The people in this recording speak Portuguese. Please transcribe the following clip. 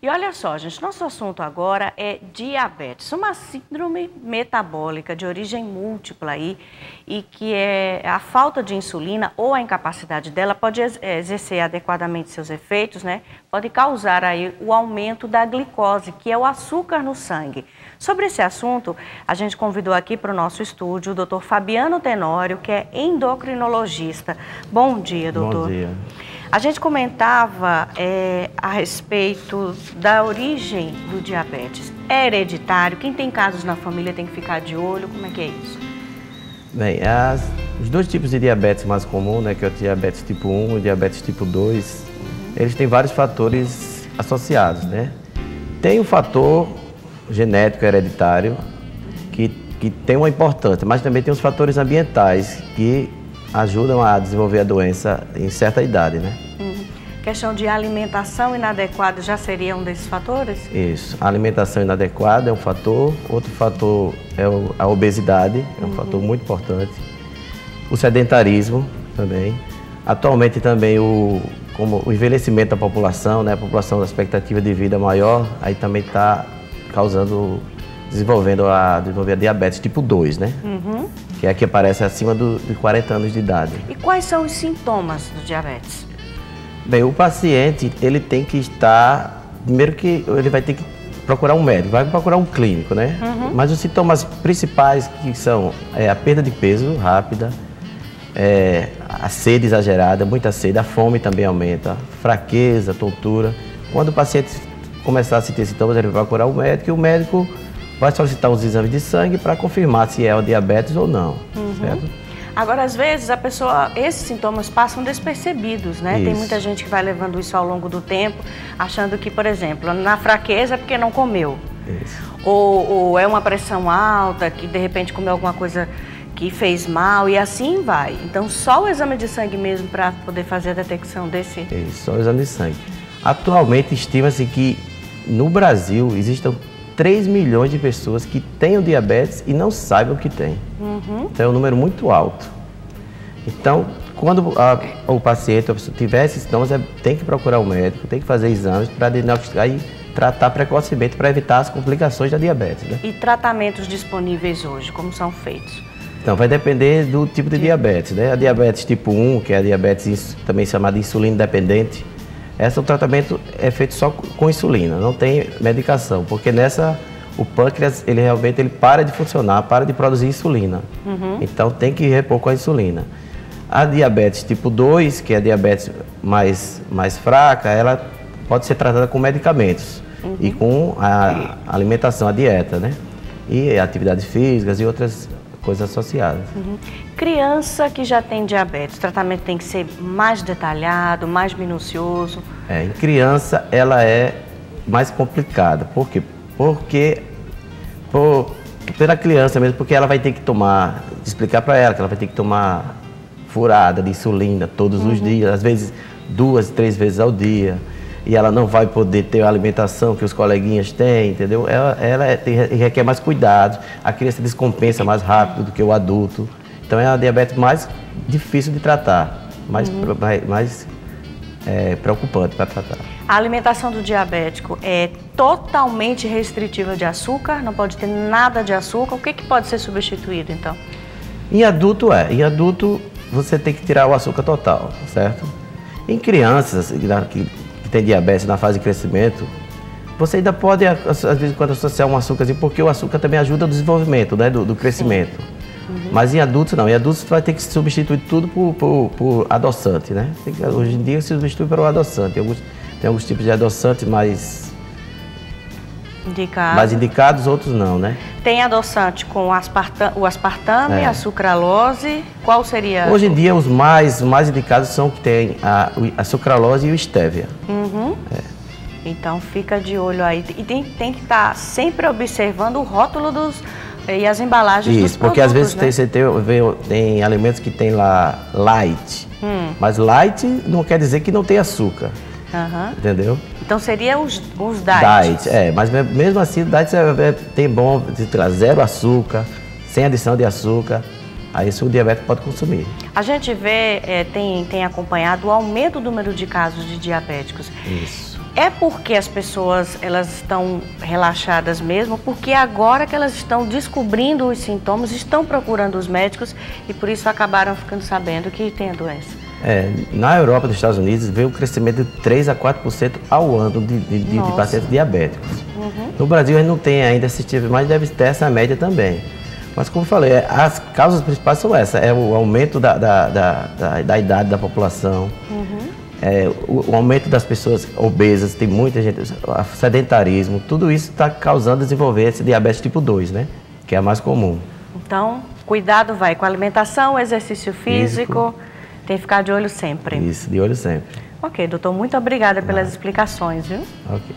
E olha só, gente, nosso assunto agora é diabetes, uma síndrome metabólica de origem múltipla aí, e que é a falta de insulina ou a incapacidade dela pode exercer adequadamente seus efeitos, né? Pode causar aí o aumento da glicose, que é o açúcar no sangue. Sobre esse assunto, a gente convidou aqui para o nosso estúdio o Dr. Fabiano Tenório, que é endocrinologista. Bom dia, doutor. Bom dia. A gente comentava a respeito da origem do diabetes. É hereditário? Quem tem casos na família tem que ficar de olho? Como é que é isso? Bem, os dois tipos de diabetes mais comuns, né, que é o diabetes tipo 1 e o diabetes tipo 2, eles têm vários fatores associados, né? Tem o fator genético hereditário, que tem uma importância, mas também tem os fatores ambientais, que ajudam a desenvolver a doença em certa idade, né? Questão de alimentação inadequada já seria um desses fatores? Isso. A alimentação inadequada é um fator. Outro fator é a obesidade, é um fator muito importante. O sedentarismo também. Atualmente também como o envelhecimento da população, né? A população da expectativa de vida maior, aí também está desenvolvendo a diabetes tipo 2, né? Que é a que aparece acima de 40 anos de idade. E quais são os sintomas do diabetes? Bem, o paciente, ele tem que estar, primeiro que ele vai ter que procurar um médico, vai procurar um clínico, né? Mas os sintomas principais que são a perda de peso rápida, a sede exagerada, muita sede, a fome também aumenta, fraqueza, tontura. Quando o paciente começar a sentir sintomas, ele vai procurar um médico e o médico vai solicitar os exames de sangue para confirmar se é o diabetes ou não, certo? Agora, às vezes, esses sintomas passam despercebidos, né? Isso. Tem muita gente que vai levando isso ao longo do tempo, achando que, por exemplo, na fraqueza é porque não comeu. Isso. Ou é uma pressão alta, que de repente comeu alguma coisa que fez mal e assim vai. Então, só o exame de sangue mesmo para poder fazer a detecção desse... Isso, só o exame de sangue. Atualmente, estima-se que no Brasil existam 3 milhões de pessoas que tenham diabetes e não saibam que tem. Então é um número muito alto. Então, quando o paciente ou a pessoa tiver esses sintomas, tem que procurar o médico, tem que fazer exames para diagnosticar e tratar precocemente para evitar as complicações da diabetes, né? E tratamentos disponíveis hoje, como são feitos? Então, vai depender do tipo de diabetes, né? A diabetes tipo 1, que é a diabetes também chamada insulina dependente, o tratamento é feito só com insulina, não tem medicação, porque o pâncreas, ele realmente para de funcionar, para de produzir insulina. Então tem que repor com a insulina. A diabetes tipo 2, que é a diabetes mais fraca, ela pode ser tratada com medicamentos e com a alimentação, a dieta, né? E atividades físicas e outras coisas associadas. Criança que já tem diabetes, o tratamento tem que ser mais detalhado, mais minucioso? Em criança ela é mais complicada. Por quê? Pela criança mesmo, porque ela vai ter que explicar para ela que ela vai ter que tomar furada de insulina todos os dias, às vezes 2, 3 vezes ao dia. E ela não vai poder ter a alimentação que os coleguinhas têm, entendeu? Ela requer mais cuidado, a criança descompensa mais rápido do que o adulto. Então é a diabetes mais difícil de tratar, mais preocupante para tratar. A alimentação do diabético é totalmente restritiva de açúcar? Não pode ter nada de açúcar? O que pode ser substituído, então? Em adulto você tem que tirar o açúcar total, certo? Em crianças que tem diabetes na fase de crescimento, você ainda pode, às vezes, quando associar um açúcarzinho, porque o açúcar também ajuda no desenvolvimento, né, do crescimento. Mas em adultos não. Em adultos você vai ter que substituir tudo por adoçante, né? Hoje em dia se substitui por um adoçante. Tem alguns tipos de adoçantes mais indicados, outros não, né? Tem adoçante com o aspartame, a sucralose. Qual seria? Hoje em dia os mais indicados são que tem a sucralose e o stevia. Então fica de olho aí. E tem que estar sempre observando o rótulo e as embalagens dos produtos. Isso, porque às vezes, né? tem alimentos que tem lá light. Mas light não quer dizer que não tem açúcar. Entendeu? Então seria os diets. Mas mesmo assim o diet tem bom de trazer 0 açúcar, sem adição de açúcar. Aí isso o diabético pode consumir. A gente vê, tem acompanhado o aumento do número de casos de diabéticos. Isso. É porque as pessoas elas estão relaxadas mesmo, porque agora que elas estão descobrindo os sintomas, estão procurando os médicos e por isso acabaram ficando sabendo que tem a doença. Na Europa e nos Estados Unidos veio um crescimento de 3 a 4% ao ano de pacientes diabéticos. No Brasil a gente não tem ainda esse tipo, mas deve ter essa média também. Mas como eu falei, as causas principais são essas, é o aumento da idade da população, o aumento das pessoas obesas, tem muita gente, o sedentarismo, tudo isso está causando desenvolver esse diabetes tipo 2, né? Que é a mais comum. Então, cuidado vai com a alimentação, exercício físico, tem que ficar de olho sempre. Isso, de olho sempre. Ok, doutor, muito obrigada pelas explicações, viu? Ok.